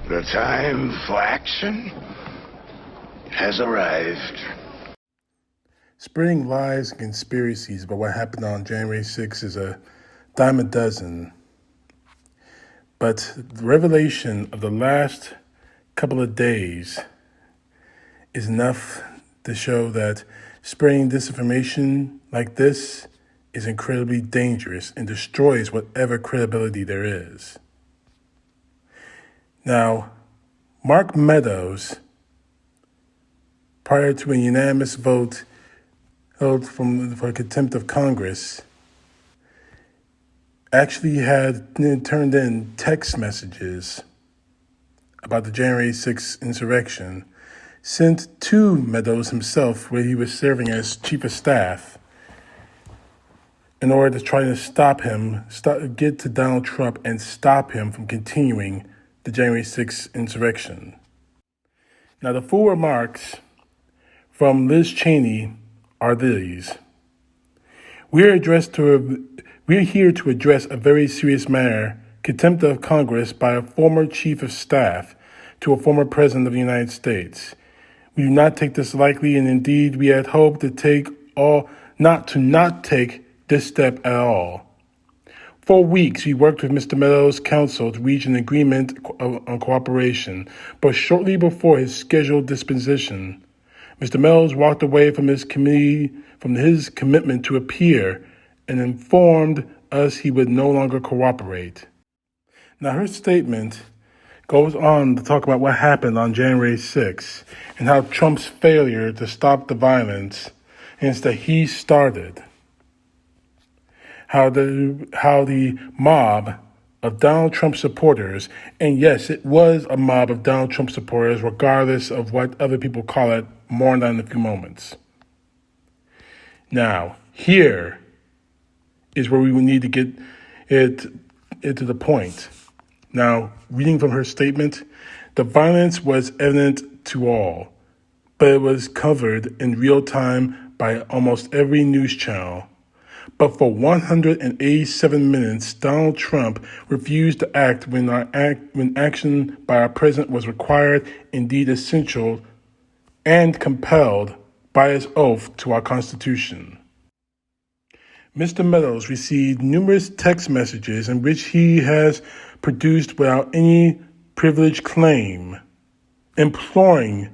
The time for action has arrived. Spreading lies and conspiracies about what happened on January 6th is a dime a dozen. But the revelation of the last couple of days is enough to show that spreading disinformation like this is incredibly dangerous and destroys whatever credibility there is. Now, Mark Meadows, prior to a unanimous vote held for contempt of Congress, actually had turned in text messages about the January 6th insurrection sent to Meadows himself, where he was serving as chief of staff, in order to try to get to Donald Trump and stop him from continuing the January 6th insurrection. Now, the full remarks from Liz Cheney are these. We're here to address a very serious matter, contempt of Congress by a former chief of staff to a former president of the United States. We do not take this lightly, and indeed we had hoped to not take this step at all. For weeks, we worked with Mr. Meadows' counsel to reach an agreement on cooperation, but shortly before his scheduled disposition, Mr. Meadows walked away from his commitment to appear and informed us he would no longer cooperate. Now, her statement goes on to talk about what happened on January 6th and how Trump's failure to stop the violence is that he started. How the mob of Donald Trump supporters, and yes, it was a mob of Donald Trump supporters, regardless of what other people call it, more on that in a few moments. Now, here is where we would need to get it to the point. Now, reading from her statement, the violence was evident to all, but it was covered in real time by almost every news channel. But for 187 minutes, Donald Trump refused to act when action by our president was required, indeed essential, and compelled by his oath to our Constitution. Mr. Meadows received numerous text messages in which he has produced without any privilege claim, imploring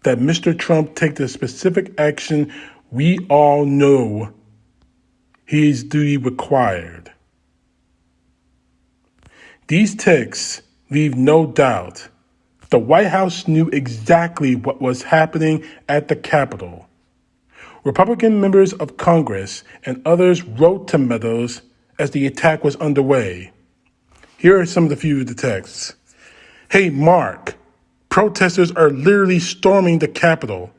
that Mr. Trump take the specific action we all know his duty required. These texts leave no doubt the White House knew exactly what was happening at the Capitol. Republican members of Congress and others wrote to Meadows as the attack was underway. Here are some of the few of the texts. Hey, Mark, protesters are literally storming the Capitol,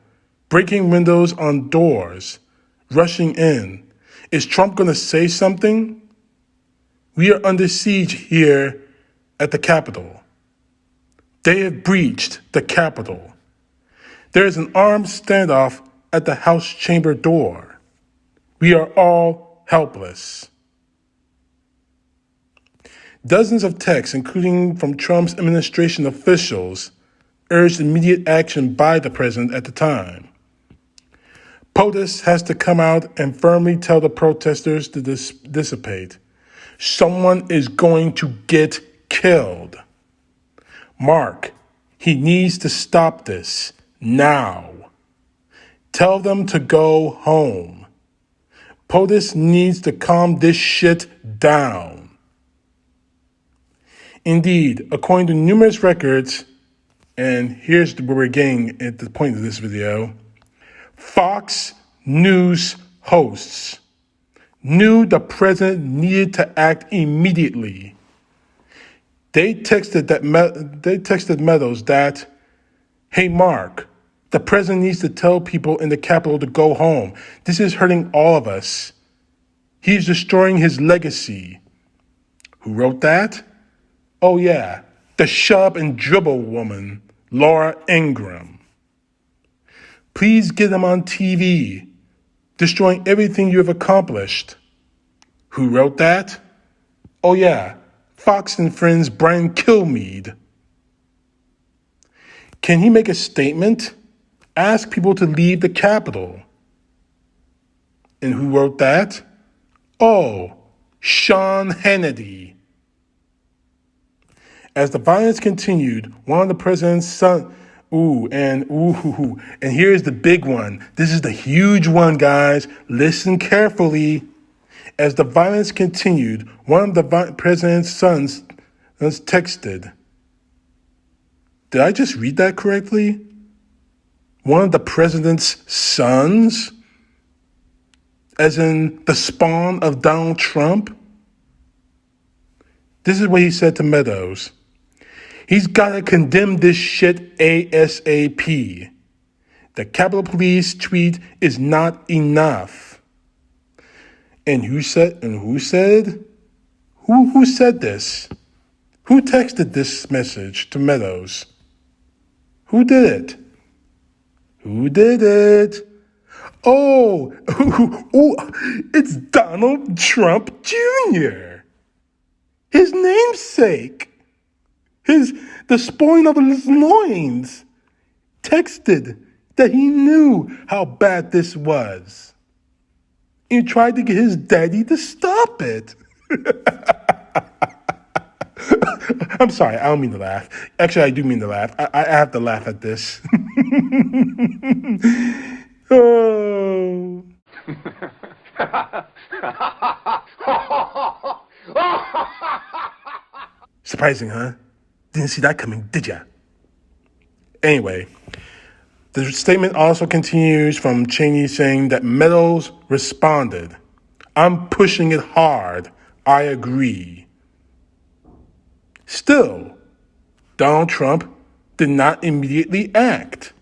breaking windows on doors, rushing in. Is Trump going to say something? We are under siege here at the Capitol. They have breached the Capitol. There is an armed standoff at the House chamber door. We are all helpless. Dozens of texts, including from Trump's administration officials, urged immediate action by the president at the time. POTUS has to come out and firmly tell the protesters to dissipate. Someone is going to get killed. Mark, he needs to stop this now. Tell them to go home. POTUS needs to calm this shit down. Indeed, according to numerous records, and here's where we're getting at the point of this video, Fox News hosts knew the president needed to act immediately. They texted Meadows that, hey, Mark, the president needs to tell people in the Capitol to go home. This is hurting all of us. He's destroying his legacy. Who wrote that? Oh, yeah, the shove and dribble woman, Laura Ingraham. Please get them on TV, destroying everything you have accomplished. Who wrote that? Oh, yeah, Fox and Friends' Brian Kilmeade. Can he make a statement? Ask people to leave the Capitol. And who wrote that? Oh, Sean Hannity. As the violence continued, one of the president's sons, and here's the big one. This is the huge one, guys. Listen carefully. As the violence continued, one of the president's sons texted. Did I just read that correctly? One of the president's sons? As in the spawn of Donald Trump? This is what he said to Meadows. He's got to condemn this shit ASAP. The Capitol Police tweet is not enough. And who said? Who said this? Who texted this message to Meadows? Who did it? Who did it? Oh, it's Donald Trump Jr. His namesake. The spoiling of his loins. Texted that he knew how bad this was. And tried to get his daddy to stop it. I'm sorry, I don't mean to laugh. Actually, I do mean to laugh. I have to laugh at this. Oh. Surprising, huh? Didn't see that coming, did ya? Anyway, the statement also continues from Cheney saying that Meadows responded, I'm pushing it hard. I agree. Still, Donald Trump did not immediately act.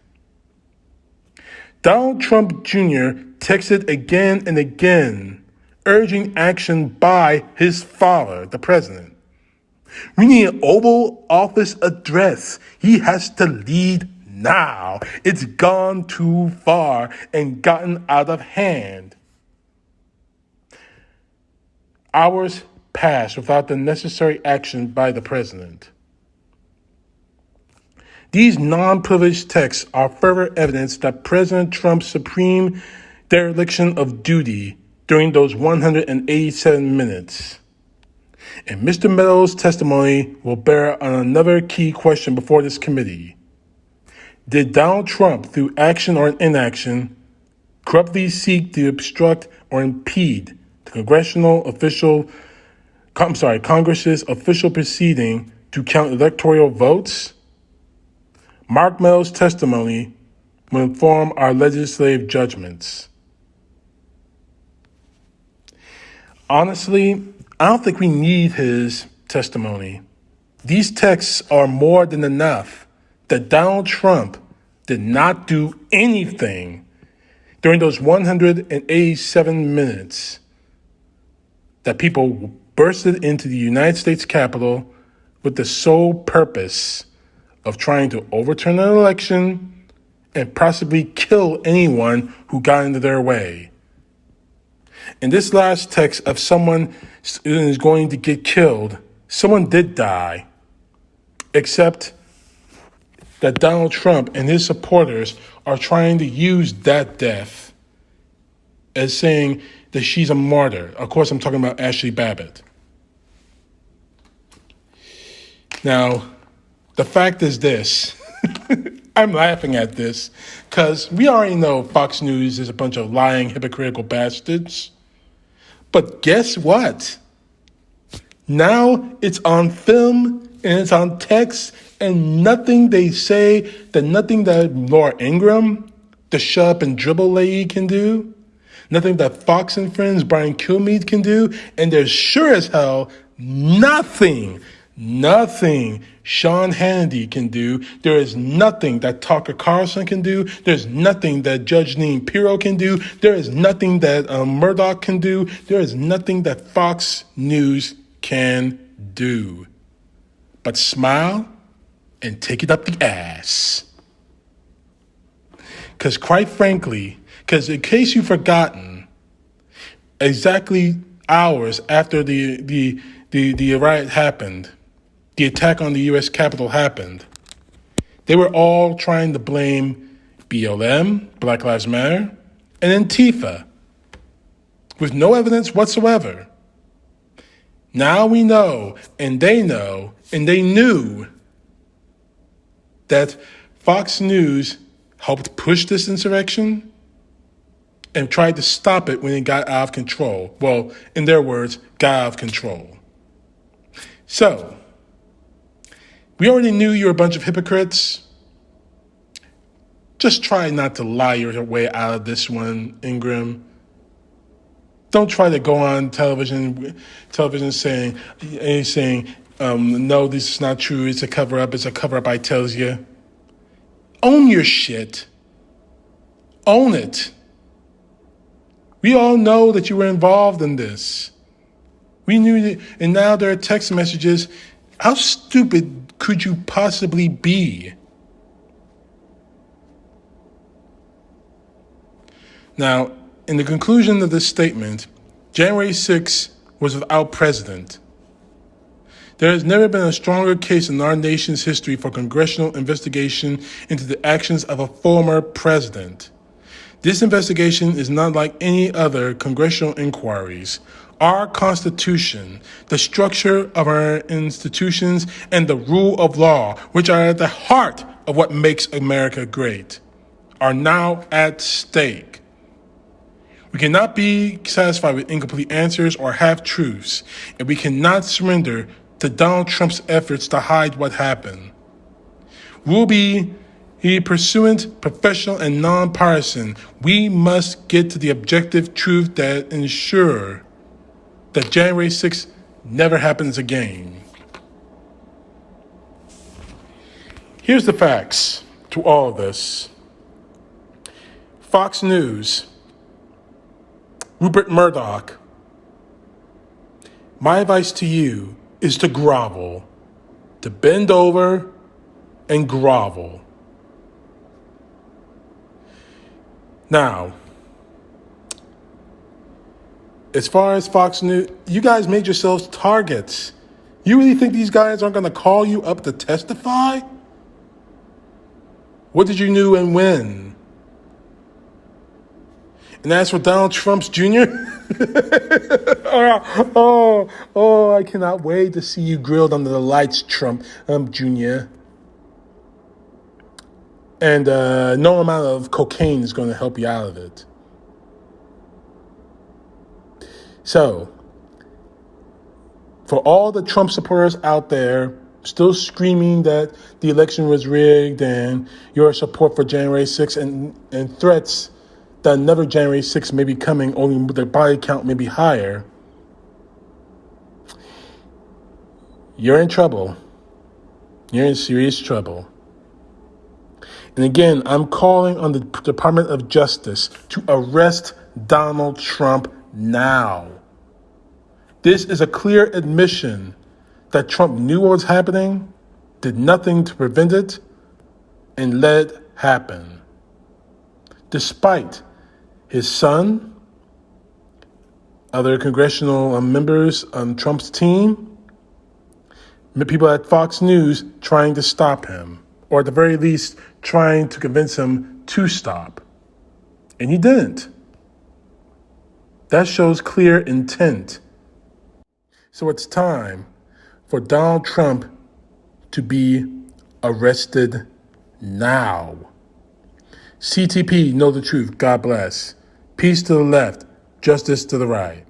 Donald Trump Jr. texted again and again, urging action by his father, the president. We need an Oval Office address. He has to lead now. It's gone too far and gotten out of hand. Hours passed without the necessary action by the president. These non-privileged texts are further evidence that President Trump's supreme dereliction of duty during those 187 minutes. And Mr. Meadows' testimony will bear on another key question before this committee. Did Donald Trump, through action or inaction, corruptly seek to obstruct or impede the Congress's official proceeding to count electoral votes? Mark Meadows' testimony will inform our legislative judgments. Honestly, I don't think we need his testimony. These texts are more than enough that Donald Trump did not do anything during those 187 minutes that people bursted into the United States Capitol with the sole purpose of trying to overturn an election and possibly kill anyone who got into their way. In this last text of someone is going to get killed, someone did die, except that Donald Trump and his supporters are trying to use that death as saying that she's a martyr. Of course, I'm talking about Ashley Babbitt. Now, the fact is this. I'm laughing at this because we already know Fox News is a bunch of lying, hypocritical bastards. But guess what? Now it's on film and it's on text, and nothing they say, nothing that Laura Ingraham, the shut up and dribble lady, can do, nothing that Fox and Friends Brian Kilmeade can do, and there's sure as hell nothing Sean Hannity can do. There is nothing that Tucker Carlson can do. There's nothing that Judge Jeanine Pirro can do. There is nothing that Murdoch can do. There is nothing that Fox News can do. But smile and take it up the ass. Because quite frankly, in case you've forgotten, exactly hours after the riot happened, the attack on the U.S. Capitol happened, They were all trying to blame BLM, Black Lives Matter, and Antifa, with no evidence whatsoever. Now we know, and they knew that Fox News helped push this insurrection and tried to stop it when it got out of control. Well, in their words, got out of control. So, we already knew you were a bunch of hypocrites. Just try not to lie your way out of this one, Ingram. Don't try to go on television saying, no, this is not true. It's a cover up. It's a cover up. I tells you. Own your shit. Own it. We all know that you were involved in this. We knew that, and now there are text messages. How stupid could you possibly be? Now, in the conclusion of this statement, January 6th was without precedent. There has never been a stronger case in our nation's history for congressional investigation into the actions of a former president. This investigation is not like any other congressional inquiries. Our Constitution, the structure of our institutions, and the rule of law, which are at the heart of what makes America great, are now at stake. We cannot be satisfied with incomplete answers or half-truths, and we cannot surrender to Donald Trump's efforts to hide what happened. We'll be pursuant, professional, and nonpartisan. We must get to the objective truth that ensure that January 6th never happens again. Here's the facts to all of this. Fox News, Rupert Murdoch, my advice to you is to grovel, to bend over and grovel. Now, as far as Fox News, you guys made yourselves targets. You really think these guys aren't going to call you up to testify? What did you do and when? And as for Donald Trump's Jr., I cannot wait to see you grilled under the lights, Trump, Jr. And no amount of cocaine is going to help you out of it. So, for all the Trump supporters out there still screaming that the election was rigged and your support for January 6th and threats that another January 6th may be coming, only their body count may be higher, you're in trouble. You're in serious trouble. And again, I'm calling on the Department of Justice to arrest Donald Trump now. This is a clear admission that Trump knew what was happening, did nothing to prevent it, and let it happen. Despite his son, other congressional members on Trump's team, people at Fox News trying to stop him, or at the very least, trying to convince him to stop. And he didn't. That shows clear intent. So it's time for Donald Trump to be arrested now. CTP, know the truth. God bless. Peace to the left, justice to the right.